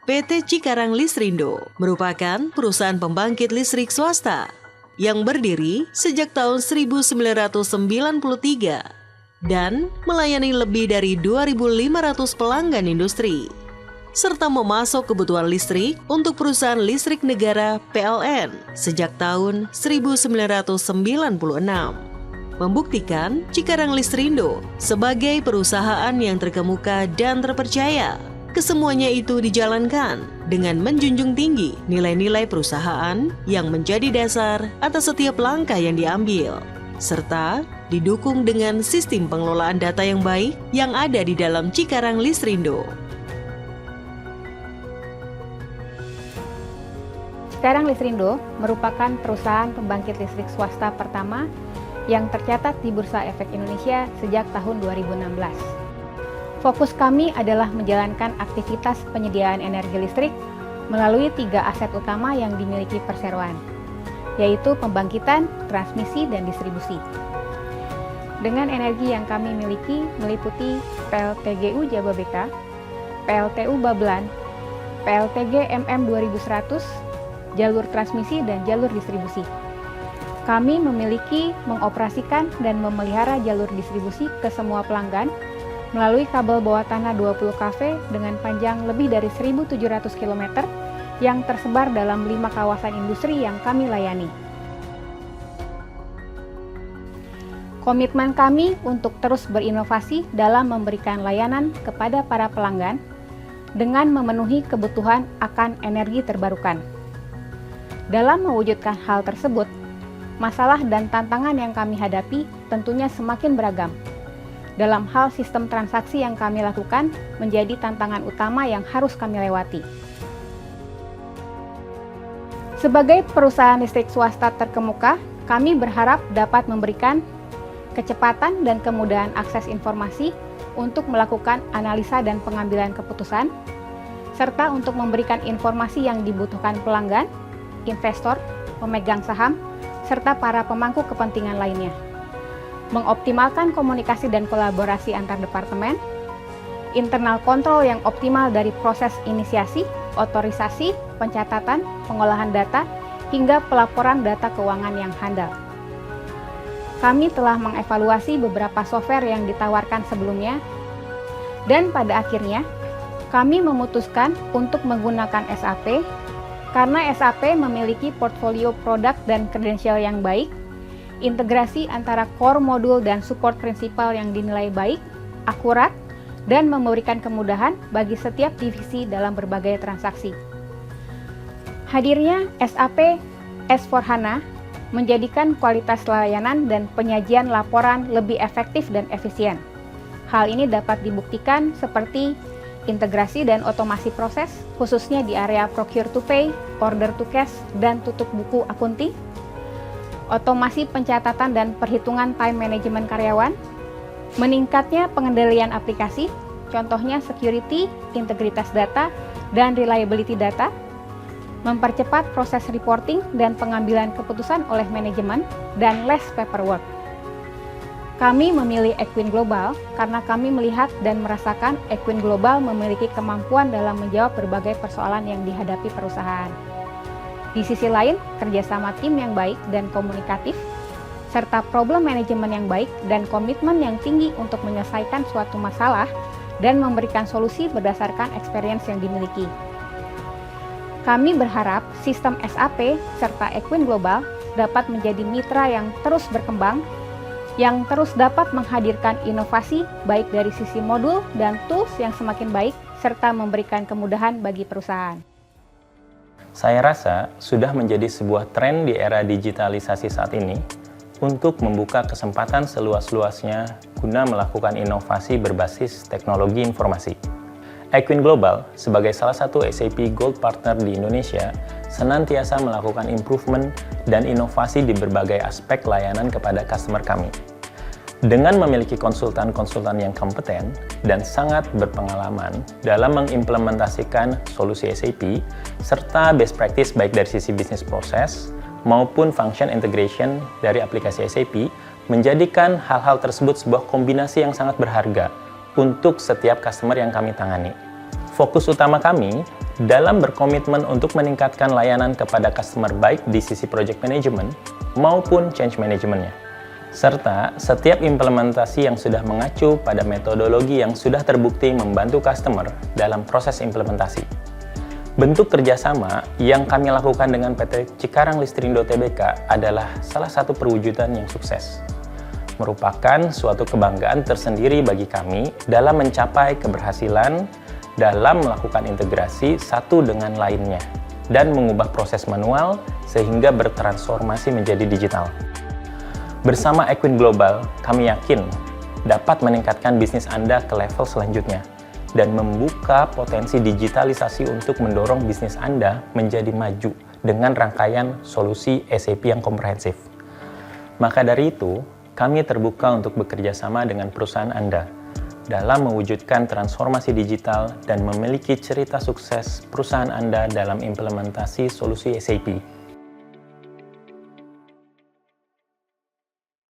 PT Cikarang Listrindo merupakan perusahaan pembangkit listrik swasta yang berdiri sejak tahun 1993 dan melayani lebih dari 2.500 pelanggan industri, serta memasok kebutuhan listrik untuk perusahaan listrik negara PLN sejak tahun 1996. Membuktikan Cikarang Listrindo sebagai perusahaan yang terkemuka dan terpercaya. Kesemuanya itu dijalankan dengan menjunjung tinggi nilai-nilai perusahaan yang menjadi dasar atas setiap langkah yang diambil, serta didukung dengan sistem pengelolaan data yang baik yang ada di dalam Cikarang Listrindo. Cikarang Listrindo merupakan perusahaan pembangkit listrik swasta pertama yang tercatat di Bursa Efek Indonesia sejak tahun 2016. Fokus kami adalah menjalankan aktivitas penyediaan energi listrik melalui 3 aset utama yang dimiliki perseroan, yaitu pembangkitan, transmisi, dan distribusi. Dengan energi yang kami miliki meliputi PLTGU Jababeka, PLTU Babelan, PLTG MM 2100, jalur transmisi, dan jalur distribusi. Kami memiliki, mengoperasikan, dan memelihara jalur distribusi ke semua pelanggan melalui kabel bawah tanah 20 kV dengan panjang lebih dari 1.700 km yang tersebar dalam 5 kawasan industri yang kami layani. Komitmen kami untuk terus berinovasi dalam memberikan layanan kepada para pelanggan dengan memenuhi kebutuhan akan energi terbarukan. Dalam mewujudkan hal tersebut, masalah dan tantangan yang kami hadapi tentunya semakin beragam. Dalam hal sistem transaksi yang kami lakukan menjadi tantangan utama yang harus kami lewati. Sebagai perusahaan listrik swasta terkemuka, kami berharap dapat memberikan kecepatan dan kemudahan akses informasi untuk melakukan analisa dan pengambilan keputusan, serta untuk memberikan informasi yang dibutuhkan pelanggan, investor, pemegang saham, serta para pemangku kepentingan lainnya. Mengoptimalkan komunikasi dan kolaborasi antar departemen, internal kontrol yang optimal dari proses inisiasi, otorisasi, pencatatan, pengolahan data, hingga pelaporan data keuangan yang handal. Kami telah mengevaluasi beberapa software yang ditawarkan sebelumnya, dan pada akhirnya kami memutuskan untuk menggunakan SAP karena SAP memiliki portfolio produk dan kredensial yang baik, integrasi antara core modul dan support prinsipal yang dinilai baik, akurat, dan memberikan kemudahan bagi setiap divisi dalam berbagai transaksi. Hadirnya SAP S/4HANA menjadikan kualitas layanan dan penyajian laporan lebih efektif dan efisien. Hal ini dapat dibuktikan seperti integrasi dan otomasi proses, khususnya di area procure to pay, order to cash, dan tutup buku akunting, otomasi pencatatan dan perhitungan time management karyawan, meningkatnya pengendalian aplikasi, contohnya security, integritas data, dan reliability data, mempercepat proses reporting dan pengambilan keputusan oleh manajemen, dan less paperwork. Kami memilih Equin Global karena kami melihat dan merasakan Equin Global memiliki kemampuan dalam menjawab berbagai persoalan yang dihadapi perusahaan. Di sisi lain, kerjasama tim yang baik dan komunikatif, serta problem manajemen yang baik dan komitmen yang tinggi untuk menyelesaikan suatu masalah dan memberikan solusi berdasarkan experience yang dimiliki. Kami berharap sistem SAP serta Equin Global dapat menjadi mitra yang terus berkembang, yang terus dapat menghadirkan inovasi baik dari sisi modul dan tools yang semakin baik, serta memberikan kemudahan bagi perusahaan. Saya rasa sudah menjadi sebuah tren di era digitalisasi saat ini untuk membuka kesempatan seluas-luasnya guna melakukan inovasi berbasis teknologi informasi. Equin Global sebagai salah satu SAP Gold Partner di Indonesia senantiasa melakukan improvement dan inovasi di berbagai aspek layanan kepada customer kami. Dengan memiliki konsultan-konsultan yang kompeten dan sangat berpengalaman dalam mengimplementasikan solusi SAP, serta best practice baik dari sisi bisnis proses maupun function integration dari aplikasi SAP, menjadikan hal-hal tersebut sebuah kombinasi yang sangat berharga untuk setiap customer yang kami tangani. Fokus utama kami dalam berkomitmen untuk meningkatkan layanan kepada customer baik di sisi project management maupun change manajemennya. Serta setiap implementasi yang sudah mengacu pada metodologi yang sudah terbukti membantu customer dalam proses implementasi. Bentuk kerjasama yang kami lakukan dengan PT Cikarang Listrindo Tbk adalah salah satu perwujudan yang sukses. Merupakan suatu kebanggaan tersendiri bagi kami dalam mencapai keberhasilan dalam melakukan integrasi satu dengan lainnya dan mengubah proses manual sehingga bertransformasi menjadi digital. Bersama Equin Global, kami yakin dapat meningkatkan bisnis Anda ke level selanjutnya dan membuka potensi digitalisasi untuk mendorong bisnis Anda menjadi maju dengan rangkaian solusi SAP yang komprehensif. Maka dari itu, kami terbuka untuk bekerja sama dengan perusahaan Anda dalam mewujudkan transformasi digital dan memiliki cerita sukses perusahaan Anda dalam implementasi solusi SAP